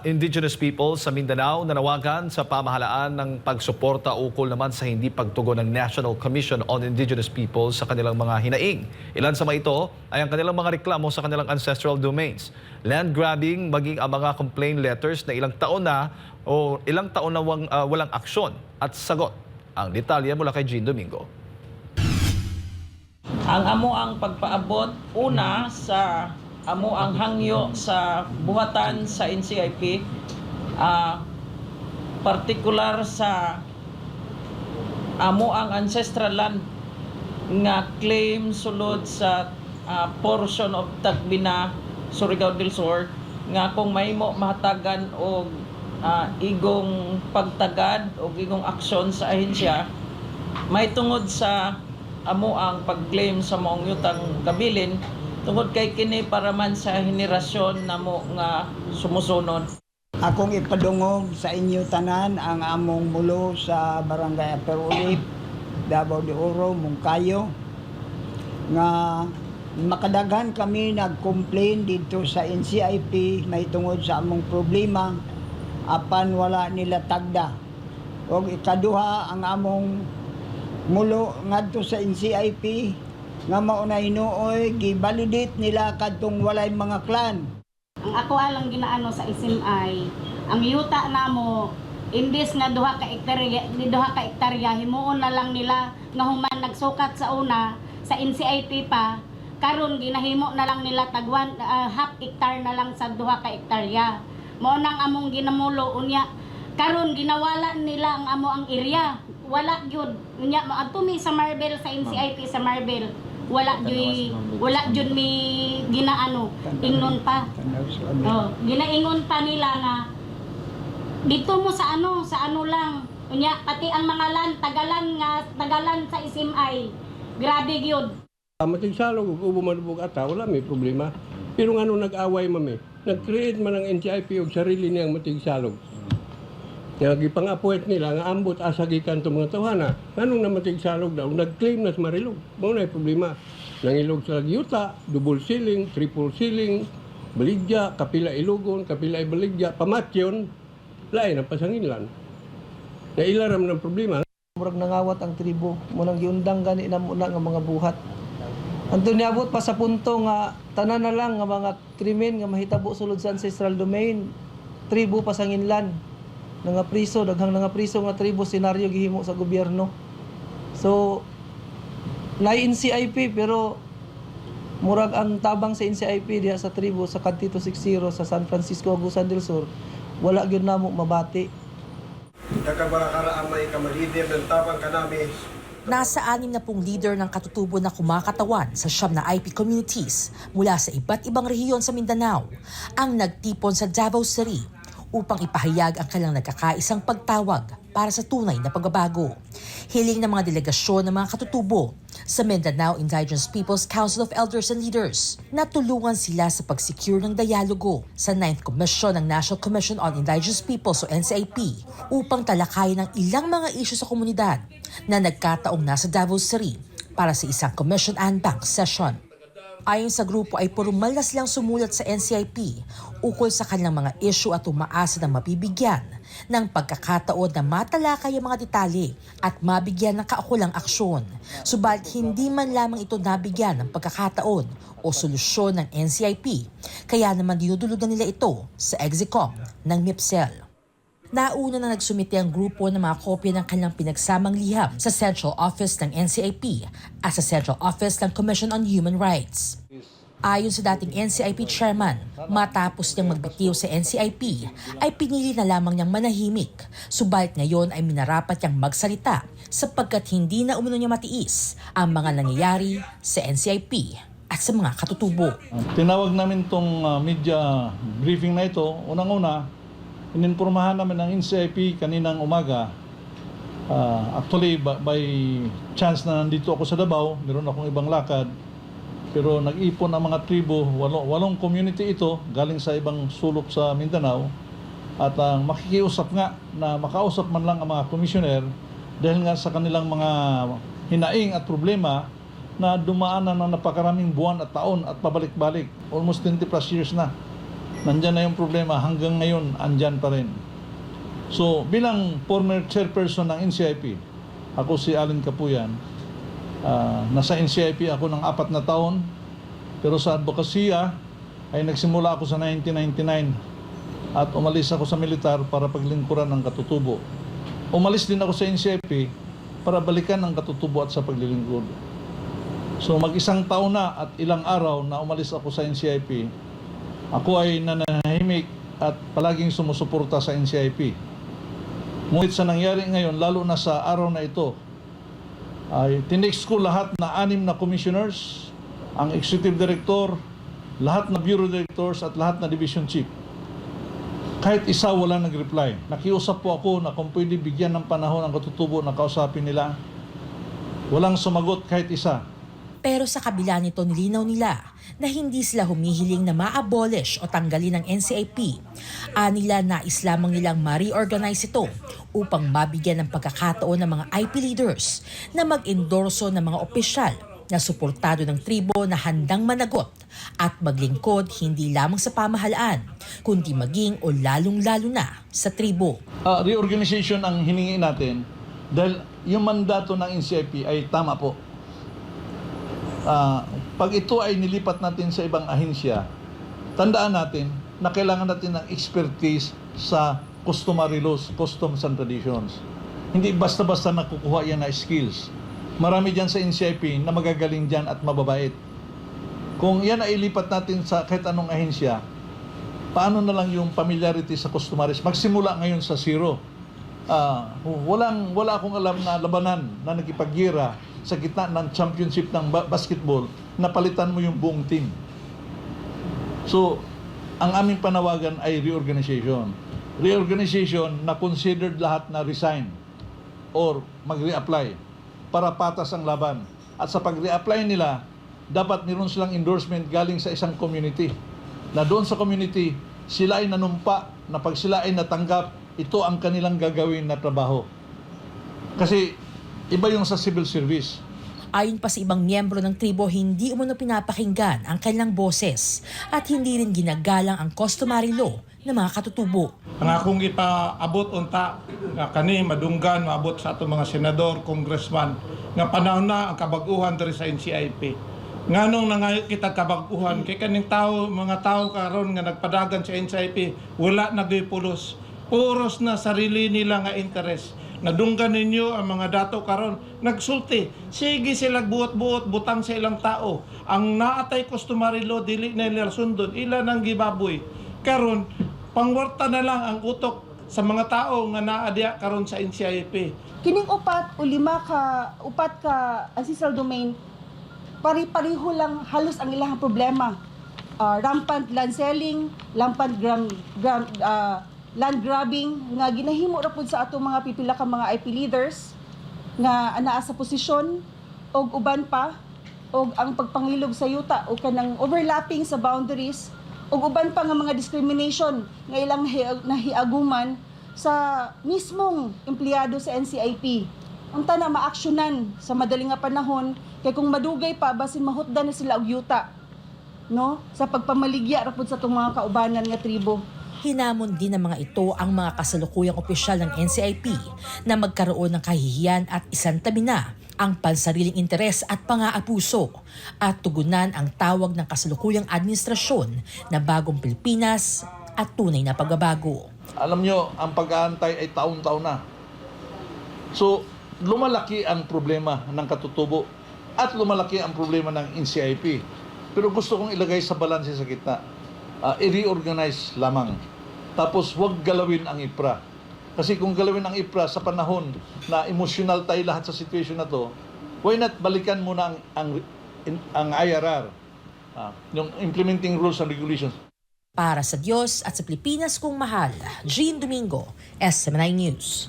indigenous people sa Mindanao nanawagan sa pamahalaan ng pagsuporta ukol naman sa hindi pagtugon ng National Commission on Indigenous People sa kanilang mga hinaing. Ilan sa mga ito ay ang kanilang mga reklamo sa kanilang ancestral domains. Land grabbing, maging ang mga complaint letters na ilang taon na walang aksyon at sagot. Ang detalye mula kay Jean Domingo. Ang amo ang pagpaabot una sa amo ang hangyo sa buhatan sa NCIP, partikular sa amo ang ancestral land nga claim sulod sa portion of Tagbina, Surigao del Sur, nga kung mahimo mahatagan og igong pagtagad o igong aksyon sa ahensya, may tungod sa amo ang pag-claim sa maong yutang kabilin tungod kay kini para man sa henerasyon namo nga sumusunod. Akong ipadungog sa inyo tanan ang among mulo sa Barangay Aperolip, Davao de Oro, Moncayo, nga makadagan kami nag-complain dito sa NCIP may tungod sa among problema apan wala nila tagda. Og ikaduha ang among mulo ngadto sa NCIP nga mao na hinuoy gibalidate nila kadtong walay mga clan. Ang ako alang ginaano sa SMI, ang yuta namo imbis na duha ka hektarya himuon na lang nila nga human nagsukat sa una sa NCIP pa, karon ginahimo na lang nila tagwan half hectare na lang sa duha ka hektarya. Mao nang among ginamulo unya karon ginawala nila ang amo ang area. Wala gyud unya maadto mi sa Marbel sa NCIP sa Marbel. Wala jud mi ginaano ingnon pa. Oh, ginaingon pa nila nga dito mo sa ano lang. Unya pati ang mga land tagalan sa SMI. Grabe gyud. Matigsalog ug ubo madubog ata wala may problema. Pero ngano nag-away mami? Nag-create man ang NCIP og sarili niyang matigsalog. Nga gipang-appoint nila nga ambot asa gikan to mga tawhana. Nganong na matigsalog daw nag-claim na sa Marilog. Mao na problema. Nangilog sa yuta, double ceiling, triple ceiling, baligya, kapila ilugon, kapila ibaligya, pamatyon, lain ang pasanginlan. Na ilaram ng problema. Murag nangawat ang tribo, munang giundang gani na muna nga mga buhat. Anto niabot pa sa punto nga tanan na lang nga mga krimen nga mahitabo sulod sa ancestral domain, tribo pasanginlan. Nga priso, daghang nga priso nga tribo senaryo gihimo sa gobyerno. So nay NCIP pero murag ang tabang sa NCIP diha sa tribo sa Kanti 260 sa San Francisco, Agusan del Sur, wala gyud namo mabati. Nakabara may kamalider ng tabang kanami. Nasa 60 leader ng katutubo na kumakatawan sa siyam na IP communities mula sa iba't ibang rehiyon sa Mindanao ang nagtipon sa Davao City upang ipahayag ang kanilang nagkakaisang pagtawag para sa tunay na pagbabago. Hiling ng mga delegasyon ng mga katutubo sa Mindanao Indigenous Peoples Council of Elders and Leaders na tulungan sila sa pag-secure ng dialogo sa 9th Commission ng National Commission on Indigenous Peoples o NCIP upang talakayin ang ilang mga isyu sa komunidad na nagkataong nasa Davao City para sa isang Commission and Bank session. Ayon sa grupo ay puro mal na silang sumulat sa NCIP ukol sa kanilang mga issue at umaasa ng mabibigyan ng pagkakataon na matalakay ang mga detalye at mabigyan ng kaukulang aksyon. Subalit hindi man lamang ito nabigyan ng pagkakataon o solusyon ng NCIP, kaya naman dinudulugan nila ito sa Execom ng MIPSEL. Nauna na nagsumite ang grupo ng mga kopya ng kanilang pinagsamang liham sa Central Office ng NCIP at sa Central Office ng Commission on Human Rights. Ayon sa dating NCIP chairman, matapos niyang magbitiw sa NCIP, ay pinili na lamang niyang manahimik. Subalit ngayon ay minarapat niyang magsalita sapagkat hindi na umano niya matiis ang mga nangyayari sa NCIP at sa mga katutubo. Tinawag namin itong media briefing na ito. Unang-una, ininformahan namin ang NCIP kaninang umaga. Actually, by chance na nandito ako sa Davao, meron akong ibang lakad. Pero nag-ipon ang mga tribo, walong community ito, galing sa ibang sulok sa Mindanao. At makikiusap nga na makausap man lang ang mga komisyoner dahil nga sa kanilang mga hinaing at problema na dumaan na ng napakaraming buwan at taon at pabalik-balik. Almost 20 plus years na. Nandyan na yung problema, hanggang ngayon, andyan pa rin. So, bilang former chairperson ng NCIP, ako si Allen Capuyan, nasa NCIP ako ng 4 na taon, pero sa advokasya ay nagsimula ako sa 1999 at umalis ako sa militar para paglingkuran ng katutubo. Umalis din ako sa NCIP para balikan ang katutubo at sa paglilingkod. So mag-1 taon na at ilang araw na umalis ako sa NCIP, ako ay nananahimik at palaging sumusuporta sa NCIP. Ngunit sa nangyari ngayon, lalo na sa araw na ito, ay tinext ko lahat na 6 na commissioners, ang executive director, lahat na bureau directors at lahat na division chief. Kahit isa wala nag-reply. Nakiusap po ako na kung pwede bigyan ng panahon ang katutubo na kausapin nila. Walang sumagot kahit isa. Pero sa kabila nito, nilinaw nila na hindi sila humihiling na ma-abolish o tanggalin ng NCIP. Nila nais lamang nilang ma-reorganize ito upang mabigyan ng pagkakataon ng mga IP leaders na mag-endorso ng mga opisyal na suportado ng tribo na handang managot at maglingkod hindi lamang sa pamahalaan, kundi maging o lalong-lalo na sa tribo. Reorganization ang hiningi natin dahil yung mandato ng NCIP ay tama po. Pag ito ay nilipat natin sa ibang ahensya, tandaan natin na kailangan natin ng expertise sa customary laws, customs and traditions. Hindi basta-basta nakukuha yan na skills. Marami dyan sa NCIP na magagaling dyan at mababait. Kung yan ay ilipat natin sa kahit anong ahensya, paano na lang yung familiarity sa customaries? Magsimula ngayon sa zero. Wala akong alam na labanan na nagipaggira sa gitna ng championship ng basketball na palitan mo yung buong team. So, ang aming panawagan ay reorganization. Reorganization na considered lahat na resign or mag-reapply para patas ang laban. At sa pag-reapply nila, dapat meron silang endorsement galing sa isang community. Na doon sa community, sila ay nanumpa na pag sila ay natanggap, ito ang kanilang gagawin na trabaho. Kasi iba yung sa civil service. Ayon pa sa ibang miyembro ng tribo, hindi umano pinapakinggan ang kanilang boses at hindi rin ginagalang ang customary law ng mga katutubo. Ang akong ipaabot unta nga kani madunggan maabot sa atong mga senador, congressman nga panahon na ang kabag-uhan diri sa NCIP. Nganong nangayo kita kabag-uhan kay kaning mga tao karon nga nagpadagan sa NCIP wala nagipulos. Puros na sarili nila nga interes. Nadunggan ninyo ang mga dato karon nagsulti. Sige sila buot-buot butang sa ilang tao. Ang naatay customary law dili na nila sundon, ila nang gibaboy. Karon pangwarta na lang ang utok sa mga tao nga naadya karon sa NCIP. Kining upat ka ancestral domain, pari-pariho lang halos ang ilang problema. Rampant land selling, rampant land grabbing nga ginahimo ra pud sa atong mga pipila ka mga IP leaders nga anaa sa posisyon og uban pa og ang pagpangilog sa yuta o kanang overlapping sa boundaries og uban pa nga mga discrimination nga ilang nahiaguman sa mismong empleyado sa NCIP. Ang tana maaksyonan sa madaling nga panahon kay kung madugay pa basin mahutdan na sila og yuta no sa pagpamaligya ra pud sa atong mga kaubanan nga tribo. Hinamon din ng mga ito ang mga kasalukuyang opisyal ng NCIP na magkaroon ng kahihiyan at isantabi na ang pansariling interes at pang-aabuso at tugunan ang tawag ng kasalukuyang administrasyon na bagong Pilipinas at tunay na pagbabago. Alam nyo, ang pag-aantay ay taon-taon na. So, lumalaki ang problema ng katutubo at lumalaki ang problema ng NCIP. Pero gusto kong ilagay sa balanse sa gitna. I-reorganize lamang. Tapos huwag galawin ang IPRA. Kasi kung galawin ang IPRA sa panahon na emosyonal tayo lahat sa situation na to, why not balikan muna ang IRR, yung implementing rules and regulations. Para sa Diyos at sa Pilipinas kong mahal, Jean Domingo, SM9 News.